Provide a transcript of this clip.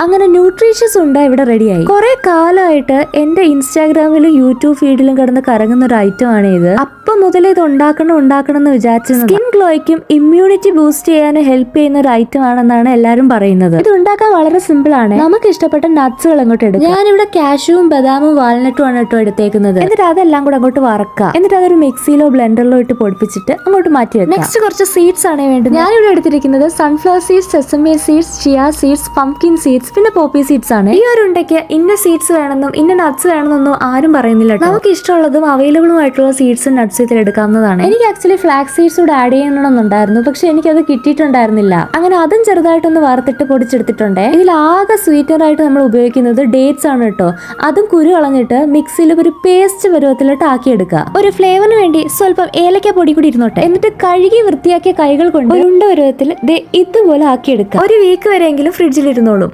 അങ്ങനെ ന്യൂട്രീഷ്യസ് ഉണ്ട് ഇവിടെ റെഡിയായി. കുറെ കാലമായിട്ട് എന്റെ ഇൻസ്റ്റാഗ്രാമിലും യൂട്യൂബ് ഫീഡിലും കിടന്ന് കറങ്ങുന്ന ഒരു ഐറ്റം ആണ് ഇത്. അപ്പം മുതൽ ഇത് ഉണ്ടാക്കണം എന്ന് വിചാരിച്ചത്. സ്കിൻ ഗ്ലോയ്ക്കും ഇമ്മ്യൂണിറ്റി ബൂസ്റ്റ് ചെയ്യാനും ഹെൽപ്പ് ചെയ്യുന്ന ഒരു ഐറ്റം ആണെന്നാണ് എല്ലാവരും പറയുന്നത്. ഇത് ഉണ്ടാക്കാൻ വളരെ സിമ്പിൾ ആണ്. നമുക്ക് ഇഷ്ടപ്പെട്ട നട്ട്സുകൾ അങ്ങോട്ട് എടുക്കാം. ഞാനിവിടെ കാഷ്യൂവും ബദാമും വാൾനട്ടും ആണ് കേട്ടോ എടുത്തേക്കുന്നത്. എന്നിട്ട് അതെല്ലാം കൂടെ അങ്ങോട്ട് വറക്കാം. എന്നിട്ട് അതൊരു മിക്സിയിലോ ബ്ലെൻഡറിലോ ഇട്ട് പൊടിപ്പിച്ചിട്ട് അങ്ങോട്ട് മാറ്റി വെക്കാം. നെക്സ്റ്റ് കുറച്ച് സീഡ്സ് ആണ് വേണ്ടത്. ഞാനിവിടെ എടുത്തിരിക്കുന്നത് sunflower seeds, sesame seeds, chia seeds, pumpkin seeds, പിന്നെ പോപ്പി സീഡ്സ് ആണ്. ഈ ഒരു ഉണ്ടയ്ക്ക് ഇന്ന സീഡ്സ് വേണമെന്നും ഇന്ന നട്ട്സ് വേണമെന്നൊന്നും ആരും പറയുന്നില്ല. നമുക്ക് ഇഷ്ടമുള്ളതും അവൈലബിളും ആയിട്ടുള്ള സീഡ്സും നട്ട്സ് ഇതിൽ എടുക്കാവുന്നതാണ്. എനിക്ക് ആക്ച്വലി ഫ്ലാക്സ് സീഡ്സ് കൂടെ ആഡ് ചെയ്യണമെന്നുണ്ടായിരുന്നു, പക്ഷെ എനിക്കത് കിട്ടിയിട്ടുണ്ടായിരുന്നില്ല. അങ്ങനെ അതും ചെറുതായിട്ടൊന്ന് വറുത്തിട്ട് പൊടിച്ചെടുത്തിട്ടുണ്ട്. ഇതിൽ ആകെ സ്വീറ്റർ ആയിട്ട് നമ്മൾ ഉപയോഗിക്കുന്നത് ഡേറ്റ്സ് ആണ് കേട്ടോ. അതും കുരു കളഞ്ഞിട്ട് മിക്സിയിൽ ഒരു പേസ്റ്റ് പരുവത്തിലിട്ട് ആക്കിയെടുക്കുക. ഒരു ഫ്ലേവറിന് വേണ്ടി സ്വല്പം ഏലക്ക പൊടി കൂടി ഇരുന്നോട്ടെ. എന്നിട്ട് കഴുകി വൃത്തിയാക്കിയ കൈകൾ കൊണ്ട് ഉരുണ്ട പരുവത്തിൽ ഇതുപോലെ ആക്കിയെടുക്കുക. ഒരു വീക്ക് വരെയെങ്കിലും ഫ്രിഡ്ജിൽ ഇരുന്നോളും.